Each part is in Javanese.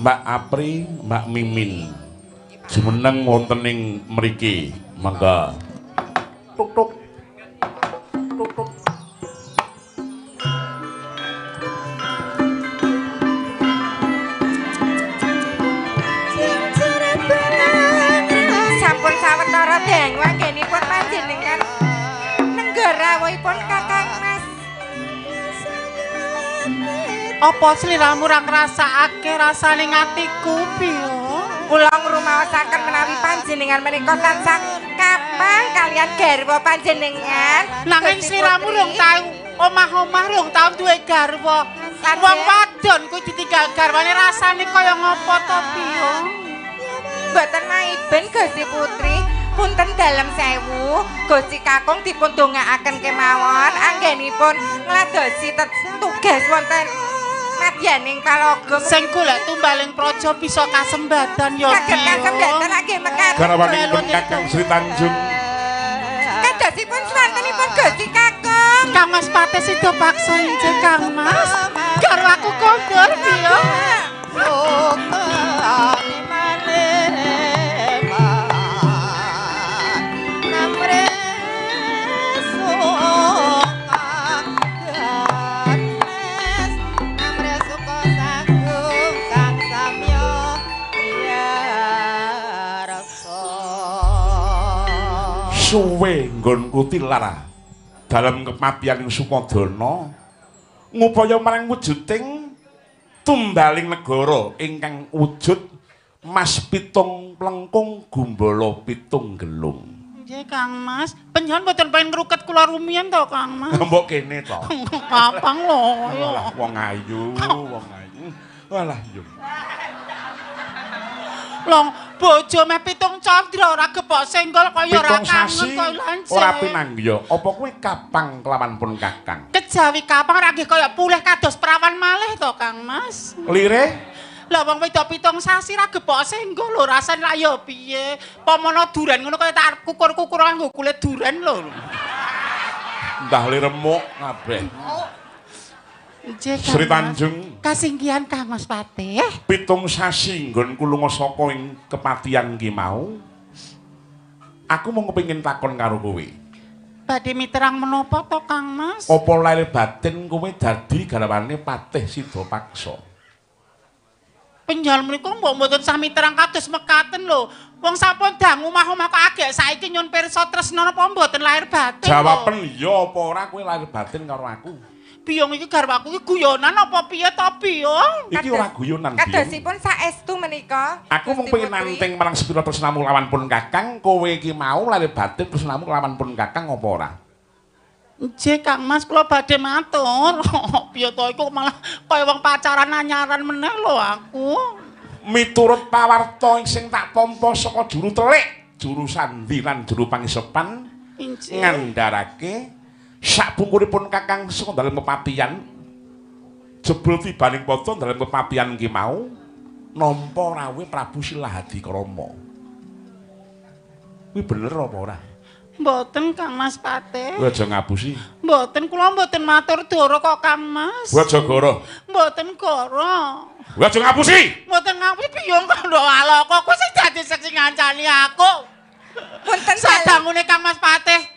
Mbak Apri, Mbak Mimin. Jumeneng wonten ing mriki. Mangga. Tuk tuk. Tuk tuk. Sampun sawetara deng wanggenipun panjenengan nenggarawuhipun Kakang Mas. Apa sliramu ra ngrasakake rasane atiku piye? Kula ngrumaosaken menawi panjenengan menika tansah kapang kalian garwa panjenengan. Nanging sliramu rung tau omah-omah rung tau duwe garwa. Wong wadon kuwi ditinggal garwane rasane kaya ngapa to piye? Mboten maiben Gusti Putri, punten dalem sewu, Gusti Kakung dipun dongaaken kemawon anggenipun ngladosi tugas wonten madyaning palogo. Sing golek tumbaling praja bisa kasembadan ya Saged kasembatan nggih mekaten. Garwanipun Kakang Sri Tanjung. Kadosipun swantenipun Gusti Kakung. Kang Mas Pate sida paksa injih Kang Mas. Garwaku kondur piye? Suwe nggonku tilar dalam kematian Sukodana ngupaya marang wujuding tumbaling negara ingkang wujud Mas Pitung Plengkung Gumbala Pitung Gelung. Nggih Kang Mas, panjenengan mboten pengen ngruket kula rumiyin to Kang Mas. Mbok kene to. Kapang lho. Walah wong ayu, wong ayu. Walah yo. Long bojo meh pitung candra ora gepok senggol kaya ora kangen kaya lancip. Ora pinanggya, apa kowe kapang kelawan pun Kakang? Kejawi kapang ora nggih kaya pulih kados prawan malih to Kang Mas. Lire? Lah wong wedok pitung sasi ra gepok senggol lho rasane lak ya piye. Pamono duren ngono kaya tak kukur-kukur nganggo kulit duren lho. Ndah li remuk kabeh. Sri Tanjung kasinggihan Kang Mas Pate. Pitung sasi nggonku lunga saka ing kepatian ki mau. Aku mau kepengin takon karo kowe. Badhe miterang menapa to Kang Mas? Apa lair batin kowe dadi garwane Patih Sidapaksa? Penjal menika mbok mboten sami terang kados mekaten lho. Wong sampun dang omah-omah kok agek saiki nyun pirsa tresna napa mboten lair batin. Jawaben iya apa ora kowe lair batin karo aku? Biyong iki garwaku iki guyonan apa piye to Biyong? Iki ora guyonan Biyong. Kadosipun saestu menika. Aku mung pengen nanting marang sepira tresnamu lawan pun Kakang, kowe iki mau lair batin tresnamu lawan pun Kakang apa ora? Nggih Kang Mas kula badhe matur. Piye to iku malah kaya wong pacaran anyaran meneh lho aku. Miturut pawarta sing tak tampa saka juru telik, juru sandi lan juru pangisopan ngandharake sakbungkuripun Kakang saka dalem kepatian jebul tibaning pada dalem kepatian ki mau nampa rawuh Prabu Silahadi Krama. Kuwi bener apa ora? Mboten Kang Mas Pate. Kowe aja ngapusi. Mboten kula mboten matur doro kok Kang Mas. Kowe aja goro. Mboten goro. Kowe aja ngapusi. Mboten ngapusi Biyong kandha aloko kowe sing dadi sing ngancani aku. Punten sadangune Kang Mas Pate.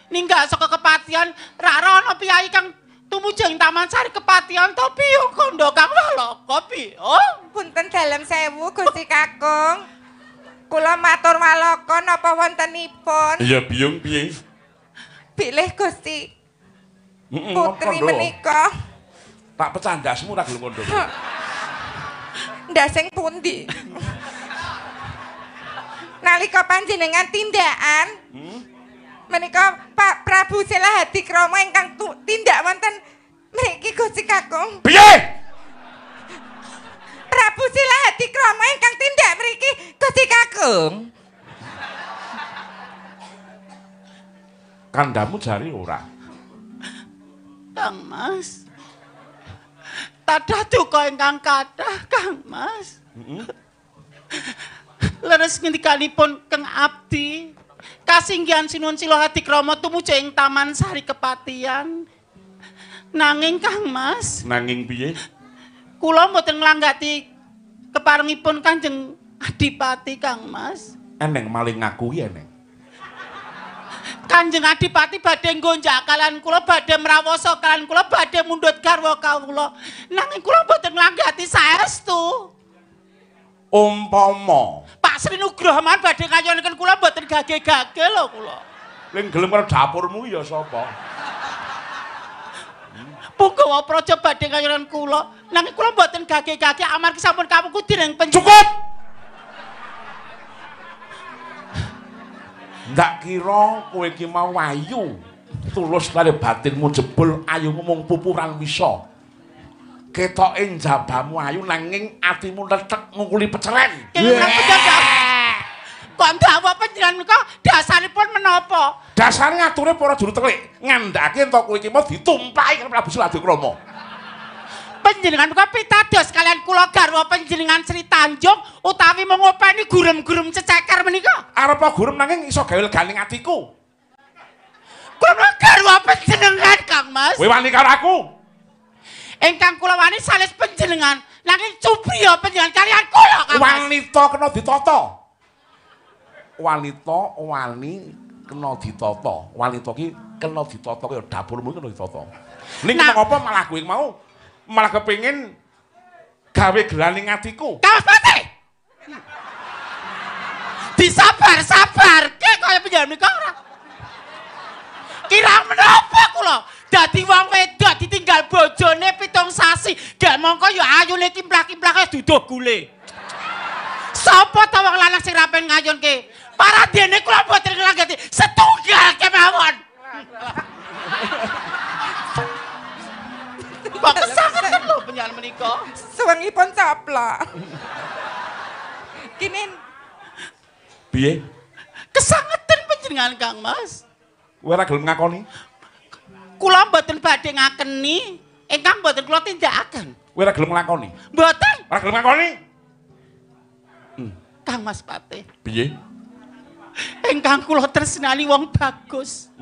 Ninggak saka kepatian ra ana piyai kang tumujeng Taman Sari kepatian to Biyong kandha Kang Walaka Biyong. Punten dalem sewu Gusti Kakung. Kula matur walaka napa wontenipun? Iya Biyong piye? Bilih Gusti Putri menika. Tak pecandasmu ra gelem kondo. Ndak sing pundi? Nalika panjenengan tindakan menika Pak Prabu Silahadi Krama ingkang tindak wonten mriki Gusti Kakung. Piye? Prabu Silahadi Krama ingkang tindak mriki Gusti Kakung. Kandamu jari ora. Kang Mas. Tadah duka ingkang kathah Kang Mas. Leres ngendikanipun Kang Abdi kasinggihan Sinuwun Silahadi Krama tumuju ing Taman Sari kepatian. Nanging Kang Mas, nanging piye? kula mboten nglanggati keparengipun Kanjeng Adipati Kang Mas. Eneng maling ngaku ya eneng. Kanjeng Adipati badhe nggonjak kalian kula, badhe mrawosa kalian kula, badhe mundhut garwa kawula. Nanging kula mboten nglanggati saestu. Umpama Pak Sri Nugroho man badhe ngayonaken kula mboten gage-gage lho kula. ning gelem karo dapurmu ya sapa? Punggawa praja badhe ngayonaken kula, nanging kula mboten gage-gage amargi sampun kawungku dening Cukup. Ndak kira kowe iki mau ayu. Tulus kare batinmu jebul ayu ngomong pupuran wisa. Ketoke njabamu ayu nanging atimu letek ngungkuli peceren. Kok ndawa panjenengan menika dasaripun menapa? Dasare ngature para juru telik, ngandhake ento kowe iki mau ditumpahi karo Prabu Suladekrama. Panjenengan menika pitados kalian kula garwa panjenengan Sri Tanjung utawi mengopeni gurem-gurem ceceker menika. Arep gurem nanging iso gawe leganing atiku. Kula garwa panjenengan Kang Mas. Kowe wani karo aku. Ingkang kula wani sanes panjenengan, nanging cupriya panjenengan kalian kula Kang Mas. Wanita kena ditata. Wanita wani kena ditata. Wanita ki kena ditata kaya dapurmu kena ditata. Ning kenapa malah kowe mau malah kepengin gawe gelaning atiku. Kang Mas Pati. Disabar-sabarke kaya panjenengan menika ora. Kirang menapa kula? Dadi wong wedok ditinggal bojone 7 sasi. Gak mongko ya ayune kimplak-kimplake duduh gule. Sapa ta wong lanang sing rapen ngayunke? Paradene kula mboten nglanggati setunggal kemawon. Kok kesanget lho penyanyi menika. Suwengipun caplok. Kinin Piye? Kesangeten panjenengan Kang Mas. Kowe ora gelem ngakoni? Kula mboten badhe ngakeni, ingkang mboten kula tindakaken. Kowe ora gelem nglakoni? Mboten. Ora gelem ngakoni? Kang Mas Pati. Piye? Ingkang kula tresnani wong bagus.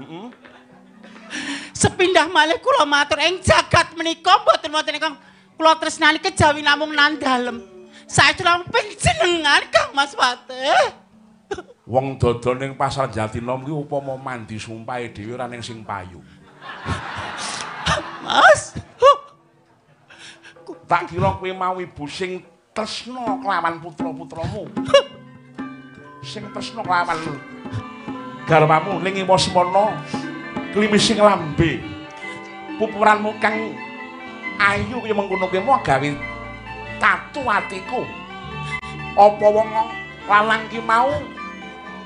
Sepindah malih kula matur ing jagat menika mboten wonten ingkang kula tresnani kejawi namung nandhalem. Saestu namung panjenengan Kang Mas Pati. Wong dodol ning pasar Jatinom ki upama mandi sumpahe dhewe ora ning sing payu. Mas. Tak kira kowe mau ibu sing tresna kelawan putra-putramu. Sing tresna kelawan garwamu ning Wasmana klimising lambe. Pupuranmu kang ayu kaya mengkono kowe mau gawe tatu atiku. Apa wong lanang ki mau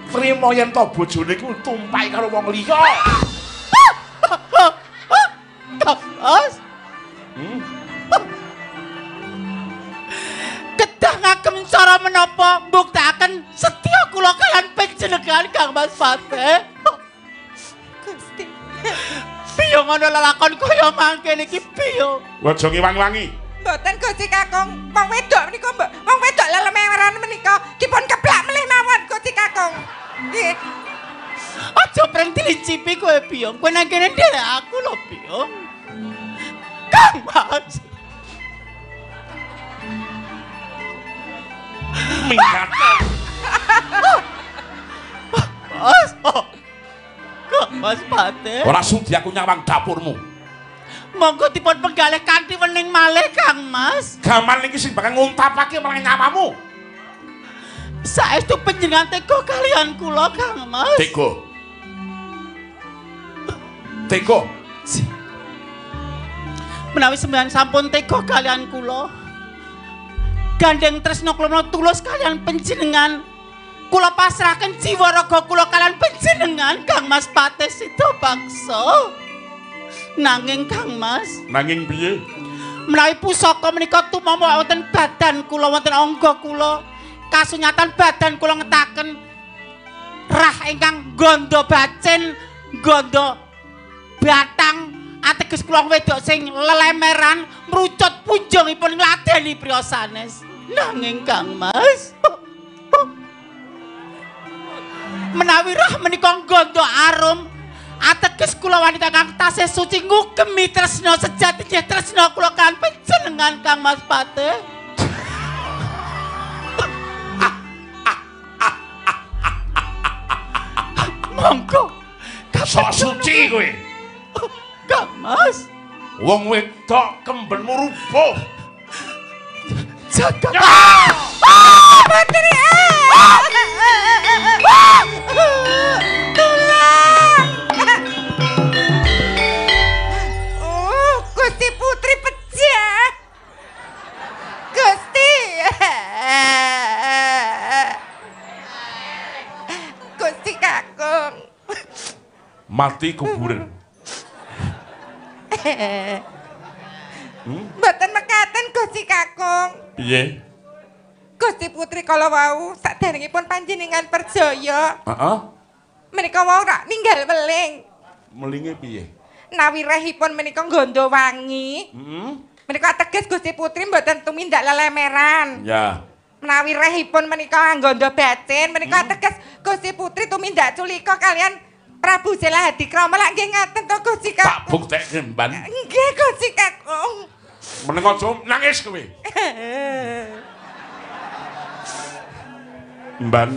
trima yen to bojone iku tumpahi karo wong liya. Mas. Kedah ngagem cara menapa mbuktakaken setya kula kaliyan panjenengan Kang Mas Pati. Gusti. Piye ngono lelakon kaya mangkene iki piye? Aja ngiwangi-wangi. Mboten Gusti Kakung. Wong wedok menika mbok, wong wedok lelemeran menika dipun keblak melih mawon Gusti Kakung. Nggih. Aja preng dilicipi kowe piye? Kowe nang kene nderek aku lho piye? Kang Mas. Minggat. Mas. Kang Mas Pati. Ora sudi aku nyawang dapurmu. Monggo dipun penggalih kanthi wening malih Kang Mas. Gaman iki sing bakal nguntapake marang nyawamu. Saestu panjenengan tega kaliyan kula Kang Mas. Tega. Tega. Menawi sampeyan sampun tega kaliyan kula. Gandeng tresna kula tulus kaliyan panjenengan. Kula pasrahaken jiwa raga kula kaliyan panjenengan Kang Mas Pati Sida Baksa. Nanging Kang Mas, Nanging piye? menawi pusaka menika tumama wonten badan kula wonten angga kula, kasunyatan badan kula ngetaken rah ingkang gondo bacin, gondo batang, ateges kula wedok sing lelemeran mrucut punjungipun ngladeni priya sanes. Nanging Kang Mas, menawi rah menika gondo arum, ateges kula wanita kang tasih suci ngugemi tresna sejati tresna kula kan panjenengan Kang Mas Pati. kowe? Kang Mas. Wong wedok kembenmu rubuh. Jagat. Putri. Gusti Putri pecah. Gusti. Gusti Kakung. Mati kuburan. Mboten mekaten Gusti Kakung. Piye? Gusti Putri kala wau saderengipun panjenengan perjaya. Heeh. Menika wau rak ninggal weling. Melinge piye? Nawi rehipun menika nggondo wangi. Heeh. Menika ateges Gusti Putri mboten tumindak lelemeran. Ya. Menawi rehipun menika nggondo bacin, menika ateges Gusti Putri tumindak culika kalian Prabu Sela Hadikrama lak nggih ngaten to Gusti Tak Kakung. buktekke mban. Nggih Gusti Kakung. Meneng aja nangis kowe. Mban,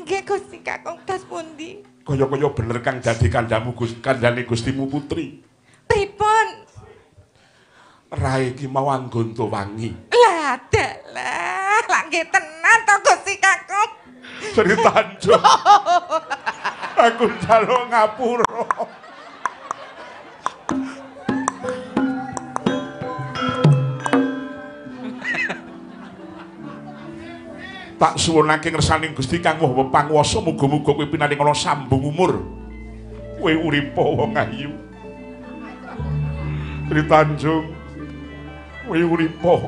Nggih Gusti Kakung tas pundi? kaya-kaya bener kang dadi kandhamu kandhane Gustimu Putri. Pripun? Rai iki mau anggonto wangi. Lah dalah, lak nggih tenan to Gusti Kakung. Sri Tanjung. Aku njaluk ngapura. Tak suwunake ngersaning Gusti Kang Maha Panguwasa muga-muga kowe pinaring ana sambung umur. Kowe uripa wong ayu. Sri Tanjung. Kowe uripa.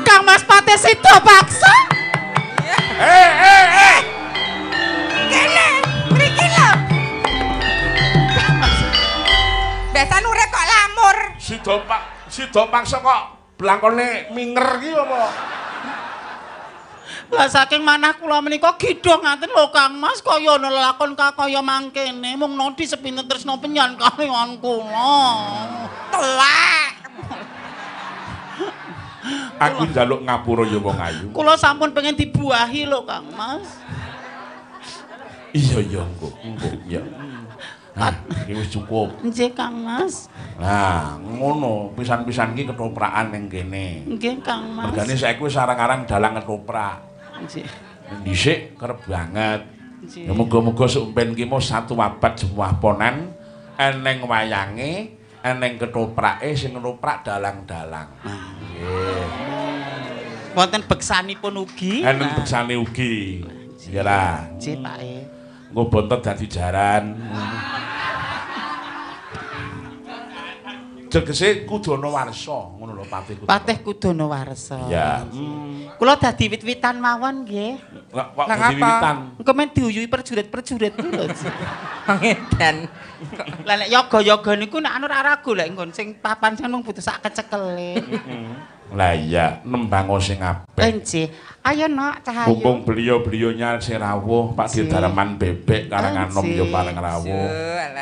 Kang Mas Patih Sida Paksa. Kene, mriki lho. Besan urip kok lamur. Sida paksa kok blangkone minger iki apa? Lah saking manah kula menika gidho ngaten lho Kang Mas kaya ana lelakon kaya mangkene mung nodi sepinten tresna penyan kaliyan kula. Telak. Aku njaluk ngapura ya wong ayu. Kula sampun pengen dibuahi lho Kang Mas. Iya ya engko ya. Nah, iki wis cukup. Nggih Kang Mas. Nah, ngono, pisan-pisan iki ketoprakan ning kene. Nggih Kang Mas. Mergane saiki wis arang-arang dalang ketoprak. Nggih. Dhisik kerep banget. Nggih. Ya muga-muga sumpen ki mau satu abad jemuah ponan eneng wayange, eneng ketoprake sing ketoprak dalang-dalang. Nggih. Wonten beksanipun ugi. Eneng beksane ugi. Ya lah. Nggih Pak E. Engko bontot dadi jaran. Tegese kudu ana warsa, ngono lho Patih kudu. Patih Kudana Warsa. Ya. Kula dadi wit-witan mawon nggih. Lah kok Nang dadi apa? wiwitan. Engko men diuyuhi perjurit-perjurit kuwi lho. Pangedan. Lah nek yoga-yoga niku nek anu ora ragu lek nggon sing papan sing mung butuh sak kecekele. Lah iya, nembang sing apik. Nggih. Ayo nak cahayu. Mumpung beliau-beliaunya si rawuh, Pak Didarman Bebek karangan nom yo paling rawuh.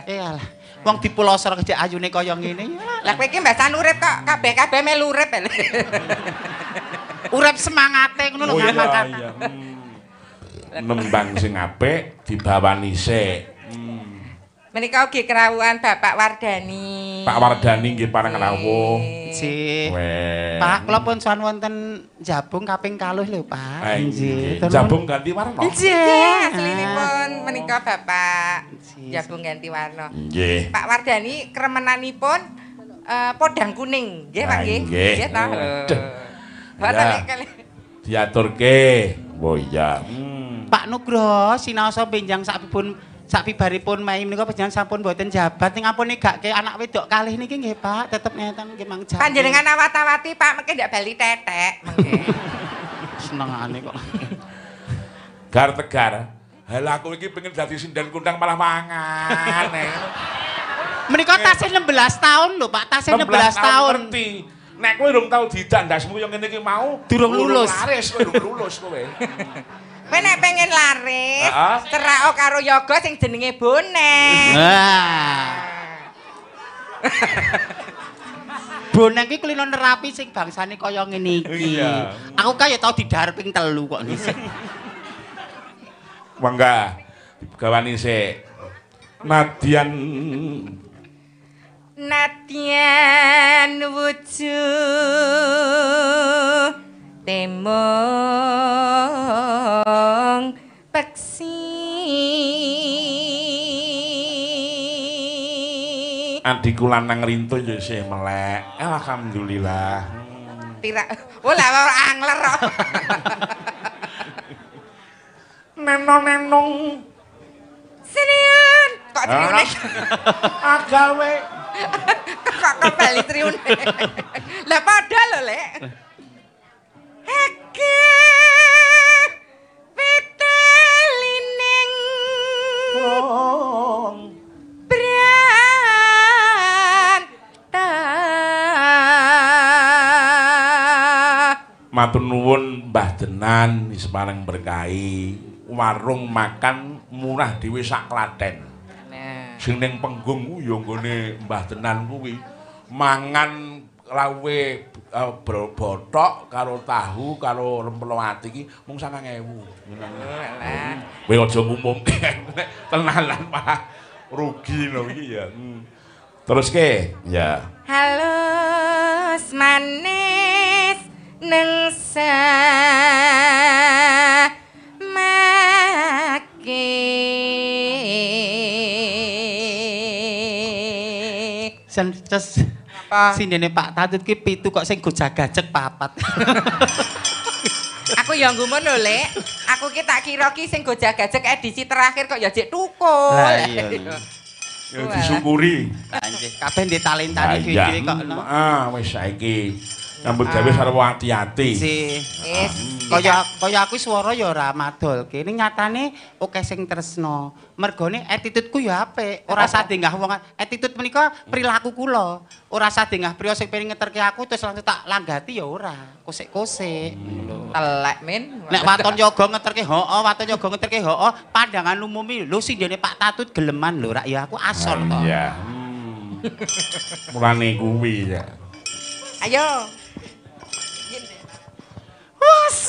Alah. Wong dipulosor kejak ayune kaya ngene. Lah kowe iki mbasan urip kok kabeh-kabeh melu urip. Urip semangate ngono lho Oh iya Kang. iya. Nembang sing apik dibawani sik. Menika ugi kerawuhan Bapak Wardani. Pak Wardani nggih pareng rawuh. Nggih. Weh. Pak, kula pun sowan wonten jabung kaping 10 lho, Pak. Nggih. Turun. Jabung ganti warna. Nggih, aslinipun menika Bapak jabung ganti warna. Nggih. Pak Wardani kremenanipun podang kuning, nggih Pak nggih. Nggih. Nggih ta. Waduh. Boten Ya. kali. Diaturke. Oh iya. Pak Nugroho sinaosa benjang sapibaripun Mei menika panjenengan sampun mboten jabat ning ampun negake anak wedok kalih niki nggih Pak, tetep ngeten nggih Mang Jati. Panjenengan awat-awati Pak mengke ndak bali tetek mengke. Senengane kok. Gar tegar. Hal aku iki pengen dadi sinden kundang malah mangan. Menika tasih 16 tahun lho Pak, tasih 16 tahun. Ngerti. Nek kowe urung tau didandasmu kaya ngene iki mau, Durung lulus. Laris kowe durung lulus kowe. Kowe nek pengen laris, Heeh. cerak karo yoga sing jenenge bonek. Wah. Bonek iki kulino nerapi sing bangsane kaya ngene iki. Iya. Aku kaya tau didhar ping 3 kok. Mangga digawani sik. Nadyan wujud temong peksi adikku lanang rinto ya isih melek. Alhamdulillah. Tira. Ola ora angler kok. Nenong. Seniun. Kok triune? Agawe. Kok kembali triune. Lah padha lho, Lek. Heke. Petelining. Matur nuwun Mbah Denan wis pareng berkahi warung makan murah dhewe sak Klaten. Nah, Sing ning Penggung ya nggone Mbah Denan kuwi mangan lawe bothok karo tahu karo rempelo ati iki mung 9.000. alah. Kowe aja ngumumke tenanan malah rugi lho iki ya. Teruske ya. Halus manis nengsa make Sences sinene Pak Tatut ki 7 kok sing gojag-gajeg 4. aku ya nggumun lho Lek aku ki tak kira ki sing gojag-gajeg edisi terakhir kok ya jek tukul Lah iya. Ya disyukuri. Anjir, kabeh ndek talentane dhewe-dhewe kok. Wis saiki nyambut gawe sarwa ati-ati. Wis Kaya aku swara ya ora madolke. Ning nyatane akeh sing tresno. Mergone attitude-ku ya apik. Ora sadengah wong attitude menika perilaku kula. Ora sadengah priya sing pengen ngeterke aku terus langsung tak langgati ya ora. Kosek-kosek. telek min Nek waton yoga ngeterke hooh, waton yoga ngeterke hooh, pandangan umum lho sing jane Pak Tatut geleman lho, rak ya aku asor to. Iya. Mulane kuwi ya. ayo Wes.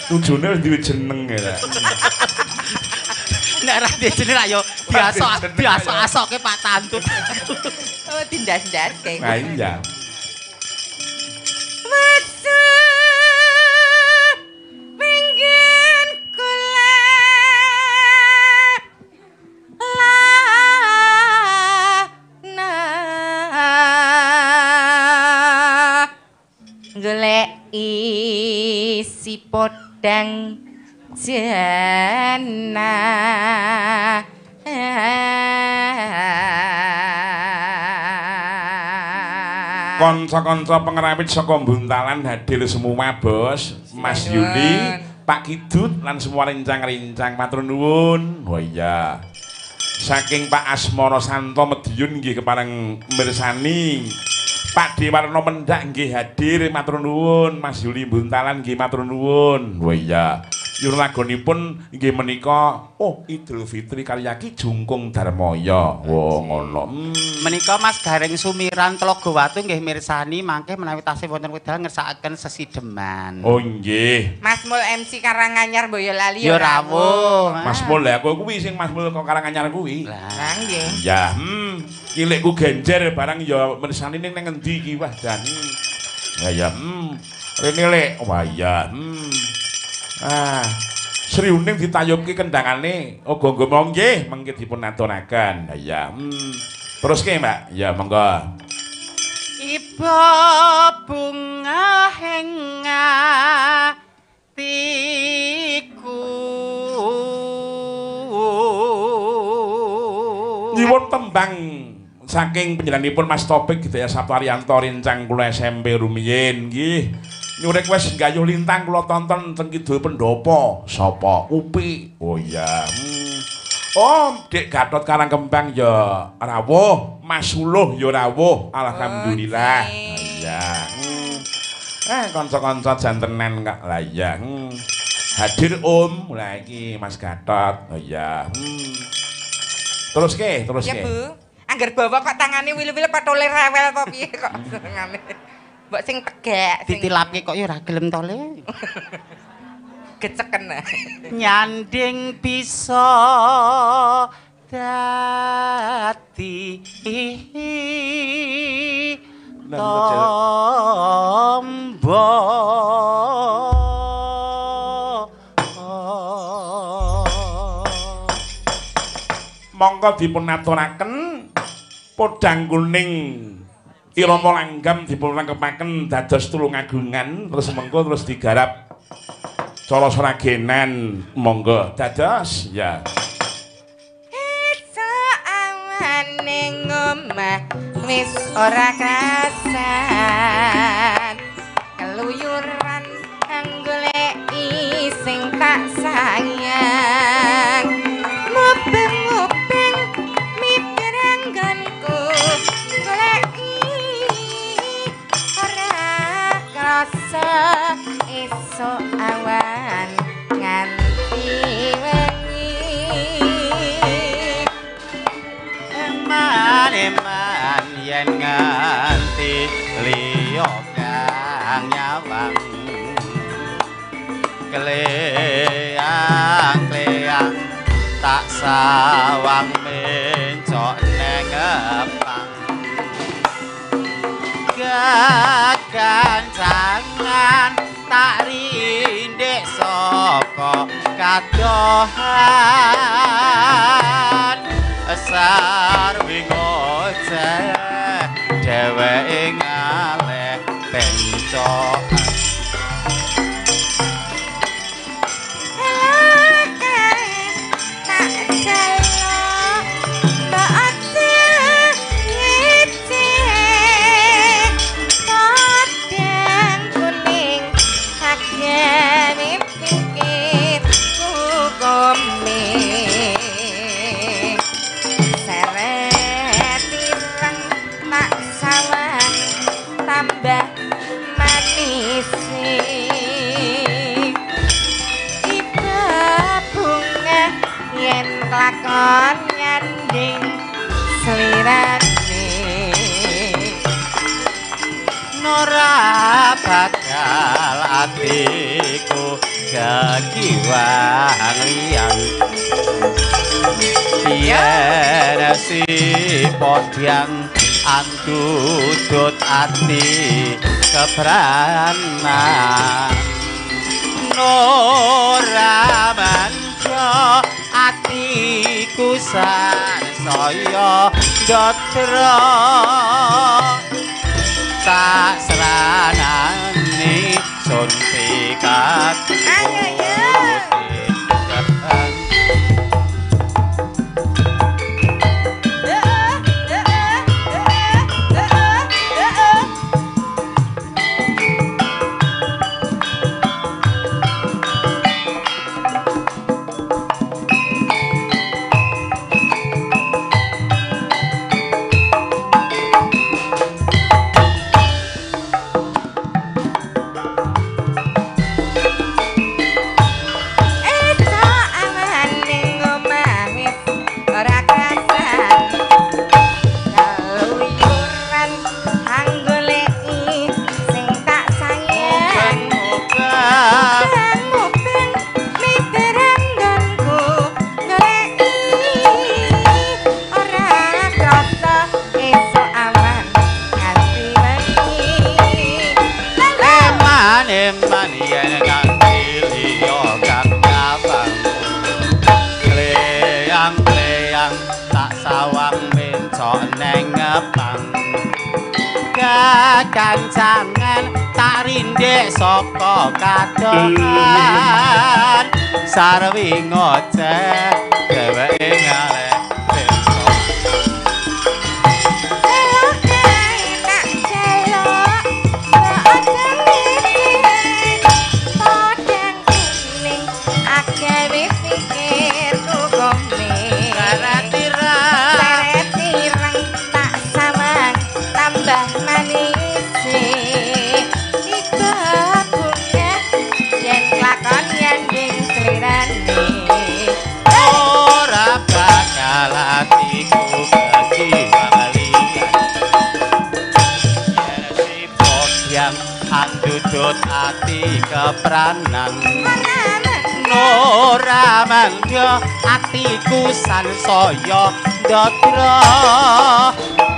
Tujune wis duwe jeneng ya. Nek ra duwe jeneng ayo biasa-asoke Pak Tatut. oh tindas-tindaske Nah iya. pengen kula golek isi podang jana Kanca-kanca pengrawit saka Buntalan hadir semua Bos, Mas Yuli, Pak Kidut lan semua rincang-rincang matur nuwun. Oh iya. Saking Pak Asmara Santo Mediun nggih kepareng mirsani. Pak Dewarna Mendak nggih hadir matur nuwun, Mas Yuli Buntalan nggih matur nuwun. Oh iya. Yur lagonipun nggih menika Idul Fitri karya Ki Jungkung Darmaya. Wah ngono. Menika Mas Gareng Sumiran Tlaga Watu nggih mirsani mangke menawi tasih wonten wedal ngersakaken sesideman. Oh nggih. Mas Mul MC Karanganyar Boyolali Ya rawuh. Mas Mul lha aku kuwi sing Mas Mul kok Karanganyar kuwi. Lah nggih. Ya, kilekku genjer barang ya mirsani ning ngendi iki wah dan. Ya, rene lek. Wah ya, Sriuning ditayubke kendangane uga-uga monggo mengke dipun aturaken. Ya, teruske Mbak. Ya, monggo. Iba bunga hengatiku Nyuwun tembang saking penjelanipun Mas Topik gitu ya Sabtu Ariyanto rincang kula SMP rumiyin nggih. Nyuwun request gayuh lintang kula tonton teng Kidul Pendopo. Sapa? Upi. Oh iya. Dek Gatot Karangkembang ya rawuh, Mas Suluh ya rawuh. Alhamdulillah. Iya. Kanca-kanca jantenan kak lah ya. Hadir Om, lah iki Mas Gatot. Oh iya. Terus ke. Ya Bu, angger bawa kok tangane wil-wil patole rewel apa piye kok tangane. Mbok sing tegak. Ditilapke kok ya ora gelem to, Le. Geceken. Nyanding bisa dadi tombo. Monggo dipun aturaken podhang kuning irama langgam dipun rangkepaken dados tulungagungan terus mengko terus digarap cara sragenan monggo dados ya esuk awan ning omah wis ora krasan keluyuran goleki sing tak sayang mubeng-mubeng mikir anggonku goleki ora krasa esuk awan nganti wengi eman yen nganti liya kang nyawang kleang-kleang tak sawang mencok neng epang gagancangan tak rindek saka kadohan sarwi ngoceh dheweke ngaleh pencokan lakon nyanding slirane nora bakal atiku gagiwang liyang yen si podyang antudut ati kebranan nora manca atiku sansaya ndatra tak seranane sun pikat kancangan tak rindek saka kadohan sarwi ngoceh dheweke ngaleh ora bakal pranan Nora mandya atiku sansaya ndadra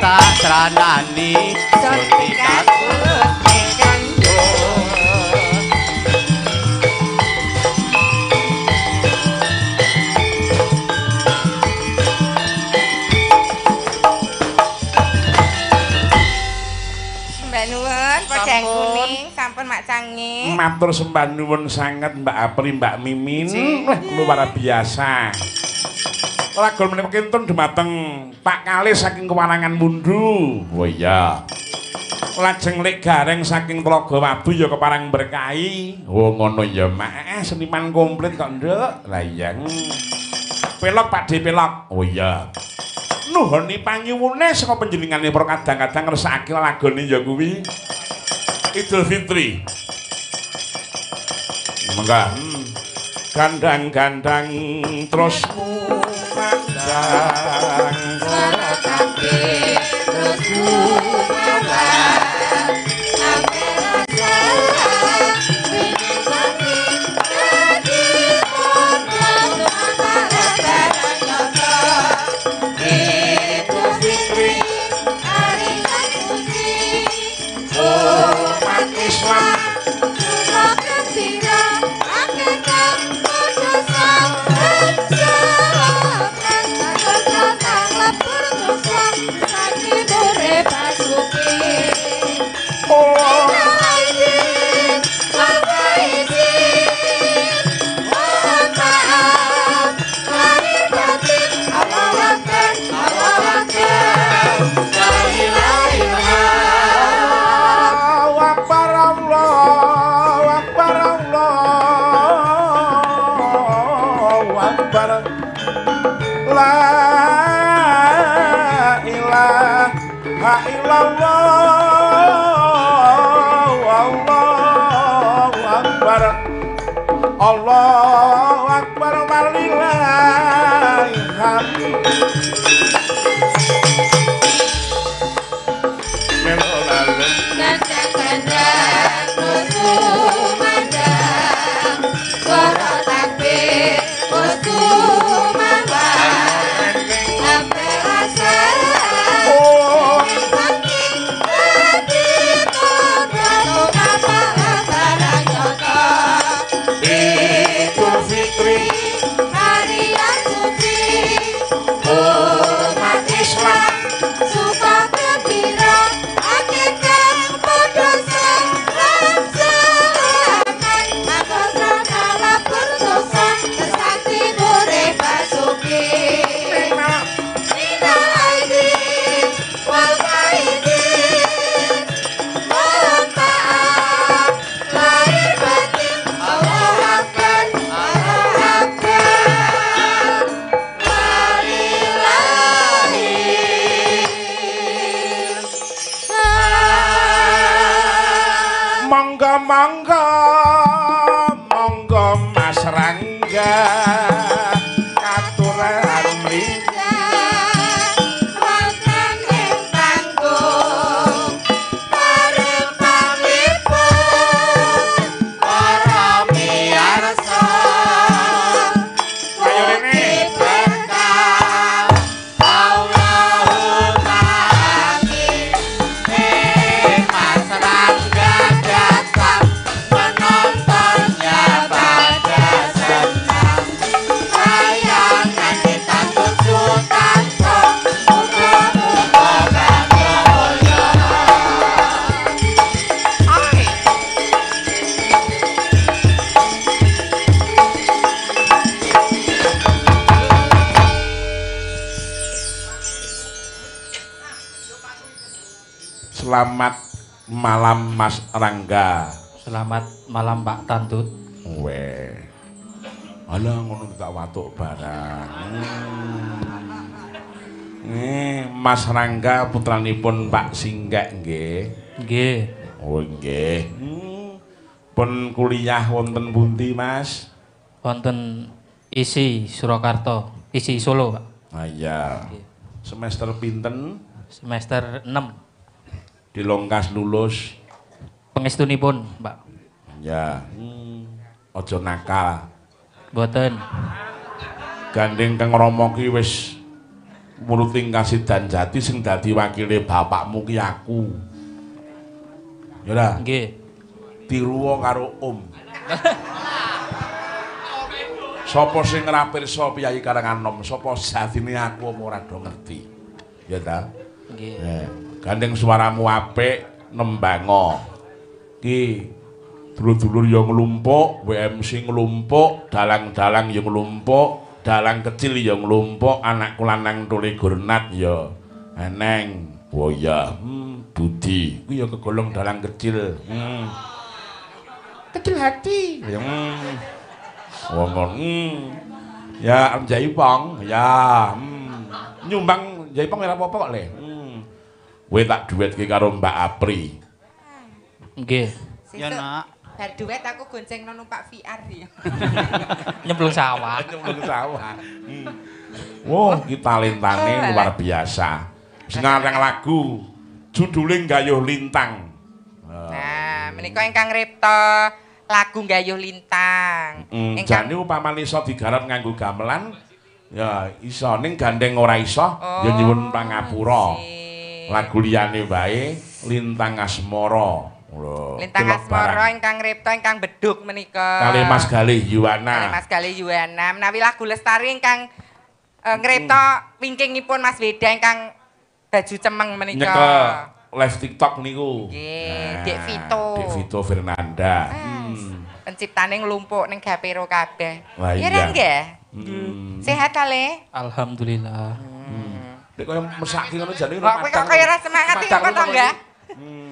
tak sranani suntikatku kanggo Mbak nuwun podang kuning sampun mak canggih. Matur sembah nuwun sanget Mbak Apri, Mbak Mimin. Luar biasa. Lagol menika kintun dumateng Pak Kalih saking Kewarangan Mundu. Oh iya. Lajeng Lek Gareng saking Tlaga Wadu ya keparang berkahi. Oh ngono ya, Mak. Seniman komplit kok, Nduk. Lah iya. Pelok Pakde pelok. Oh iya. Nuhoni panyuwune saka panjenengane para kadang-kadang ngersakake lagone ya kuwi Idul Fitri. Mangga. Gandang-gandang terus mandang Sarakake terus kumawar sampe rasa wingi wangi dadi pondok antara barang nyata Idul Fitri hari suci umat Islam suka gembira akeh kang padha sampeyan Allahu Akbar walillahil hamd. Gandang-gandang terus kumandang suara takbir terus kumawar sampe rasa wangi dadi pondok antara barang nyata Idul Fitri hari yang suci umat Islam suka gembira akeh kang padha salaman makasrana lapur dosa sakti nure basuki Nina aidin wal faizin mohon maaf lahir batin Allah Akbar monggo monggo monggo Mas Rangga katuran mriki wonten ing panggung bareng pamipun para miyarsa Ayo rene. berkah Allahumma amin Mas Rangga datang menontonnya pada senang sayangan kita tujuh kantong muka-muka bangga Selamat malam Mas Rangga. Selamat malam Pak Tandut. Weh. Alah ngono tak watuk barang. Mas Rangga putranipun Pak Singgek nggih. Nggih. Oh nggih. Pun kuliah wonten pundi, Mas? Wonten isi Surakarta, isi Solo, Pak. Ah iya. Semester pinten? Semester 6. Dilongkas lulus. Pengestunipun, Pak. Ya. Aja nakal. Mboten. Gandeng Kang Rama ki wis muruting Kasidan Jati sing dadi wakile bapakmu ki aku. Ya ora? Nggih. Tiruwa karo Om. Sapa sing ngrapirsa piyayi karangan nom, sapa jatine aku ora do ngerti. Ya ta? Nggih. Gandeng suaramu apik, nembango. Ki dulur-dulur ya nglumpuk, WMC nglumpuk, dalang-dalang ya nglumpuk, dalang kecil ya nglumpuk, anakku lanang tuli gurnat ya eneng. Oh ya, Budi, ku ya kegolong dalang kecil. Kecil hati. Wong ya Jaipong, ya nyumbang Jaipong ora apa-apa kok le. Kowe tak duetke karo Mbak Apri. Nggih. Ya nak. Bar duet aku goncengno numpak VR ya. Nyemplung sawah. Nyemplung sawah. Wah, iki talentane luar biasa. Sing ngarang lagu judule Gayuh Lintang. Nah, menika ingkang ngripta lagu Gayuh Lintang. Jane upamane iso digarap nganggo gamelan, ya iso ning gandeng ora iso, ya nyuwun pangapura. Lagu liyane wae Lintang Asmara. Lintang Asmara ingkang ngripta ingkang bedhug menika. Kali Mas Galih Yuwana. Kali Mas Galih Yuwana. Menawi lagu Lestari ingkang ngripta wingkingipun Mas Weda ingkang baju cemeng menika. Nyekel live TikTok niku. Nggih, Dek Vito. Dek Vito Fernanda. Penciptane nglumpuk ning Gapero kabeh. Wah, iya. Kira nggih? Sehat ta, Le? Alhamdulillah. Nek koyo mesake ngono jane Kok kowe kok kaya ora semangat iki kok to, enggak?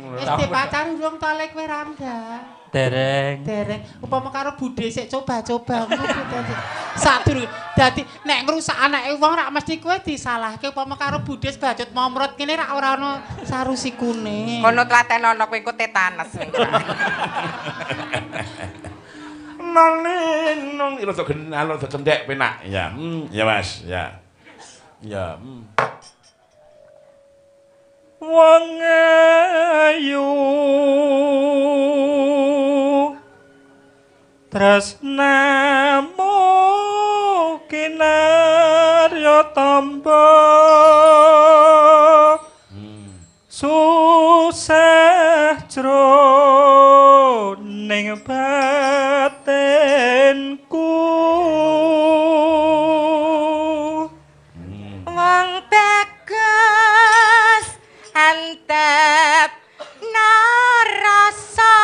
Wis dipacar urung to lek kowe Rangga. Dereng. Dereng. Upama karo budhe sik coba-coba ngono dadi. Sadurunge dadi nek ngrusak anake wong rak mesti kowe disalahke upama karo budhe bajut momrot kene rak ora ono sarusikune. Kono tlaten ana kowe engko tetanes kowe. Nong rada genal rada cendhek penak. Ya, ya Mas, ya. Ya, Wong ayu tresnamu kinarya tamba susah jroning batinku Wong bagus antep narasa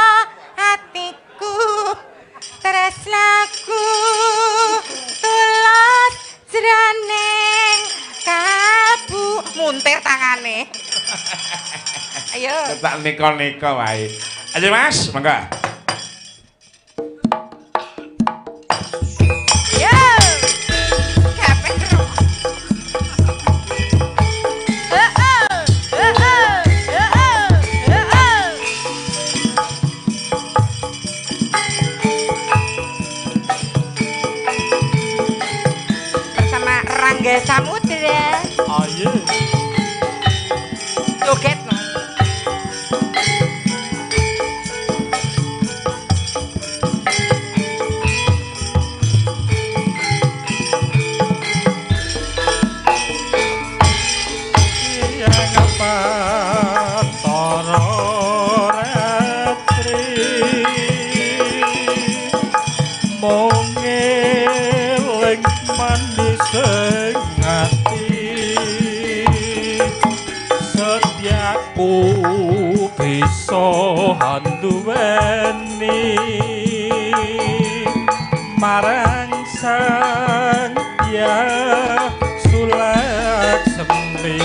atiku tresnaku tulus jroning kabu muntir tangane ayo tak nika-nika wae. Ayo Mas, mangga. yo kabeh kero bersama Rangga Samudra. ayo Joget no. Handuweni marang sang Hyang Sulaksemi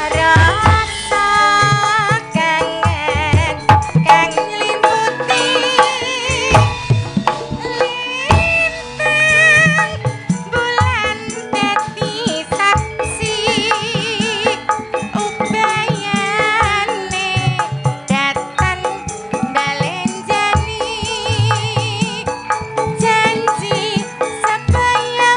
Rasa kangen kang ngliputi lintang bulan dadi saksi ubayane datan balenjani janji supaya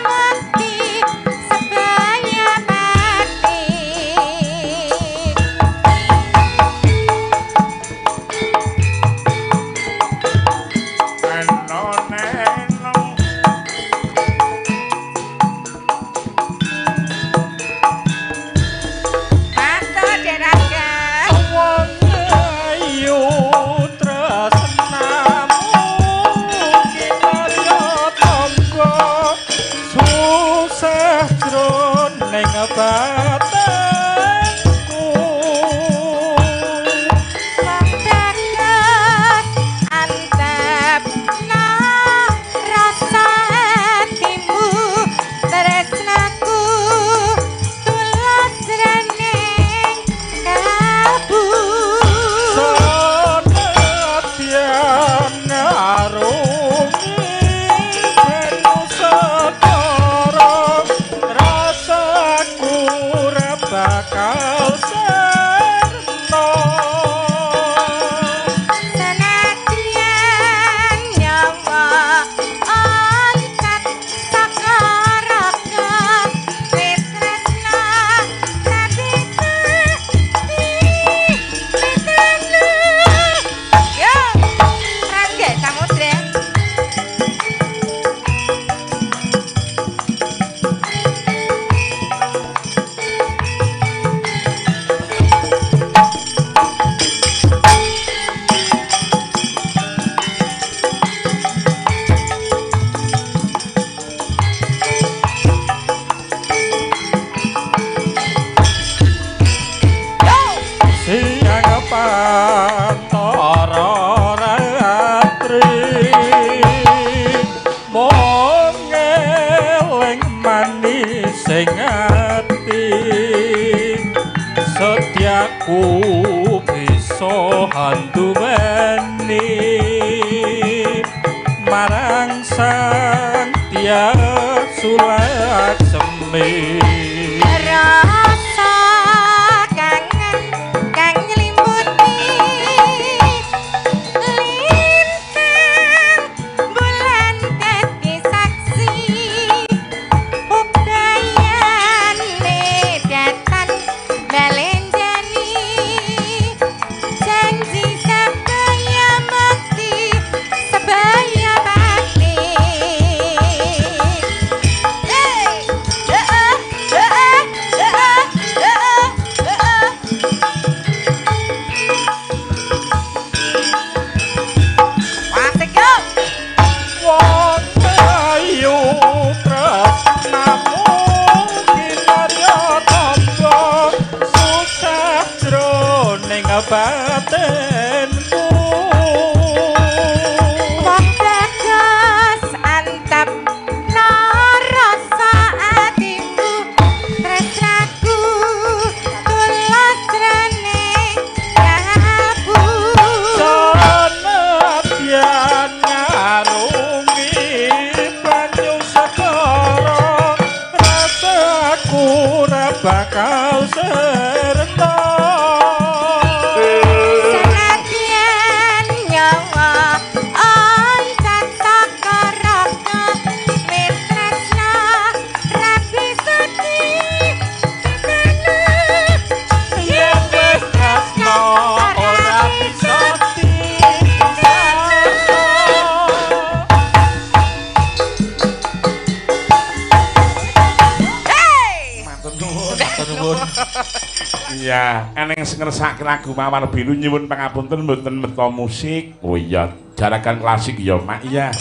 Ya, eneng sing ngersake lagu Mawar Biru nyuwun pangapunten mboten meta musik. Oh iya, jarakan klasik ya, Mak. Iya.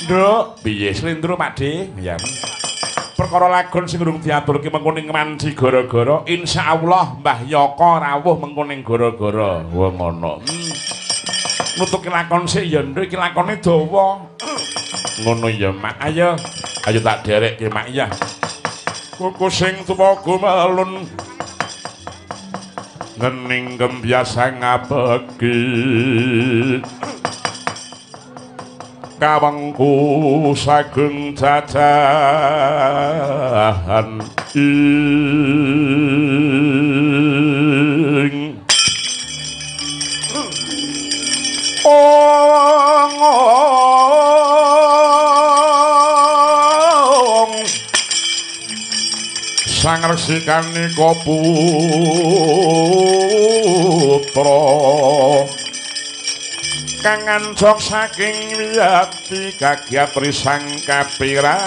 Nduk, piye slendro, Pakde? Ya. Perkara lagon sing durung diaturke mengko ning manci gara-gara insyaallah Mbah Yoko rawuh mengko ning gara-gara. Wah ngono. Nutuki lakon sik ya, Nduk, iki lakone dawa. Ngono ya, Mak. Ayo. Ayo tak derekke, Mak. Iya. Kuku sing tuwa gumelun ngening gembiasa ngabeki kawengku sagung jajahan ing sang resikane putra kang ancok saking wiyati kagiat risang kapirangu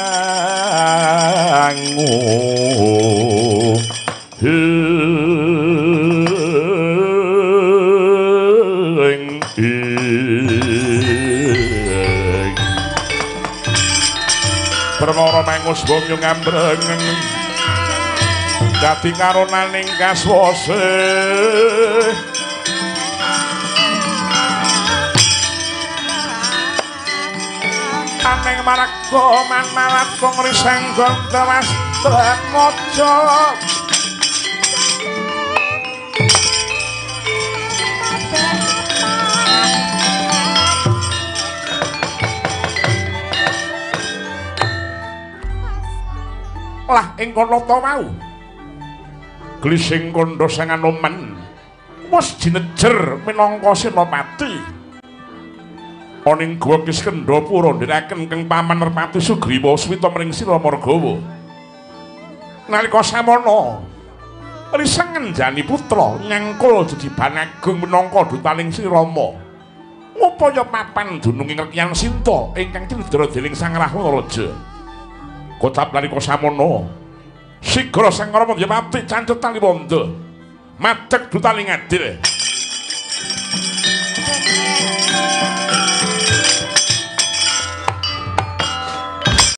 permara mangus bonyong ambreng dadi karonaning kaswase aneng marga manarat kongrisang gondawas tek mojo lah ing kono to mau glising kandha sang Anoman wis jinejer minangka senopati oning guwa Kiskendhapura ndherekaken keng Paman Nerpati Sugriwa suwita mring sira Margawa nalika samana risang ngenjani putra nyangkul jejiban agung minangka dutaning Sri Rama ngupaya papan dununging Rekyan Sinta ingkang cinedra dening Sang Rahwana Raja kocap nalika samana sigra Sang Rama Dyapati cancet taliwanda madheg dutaning adil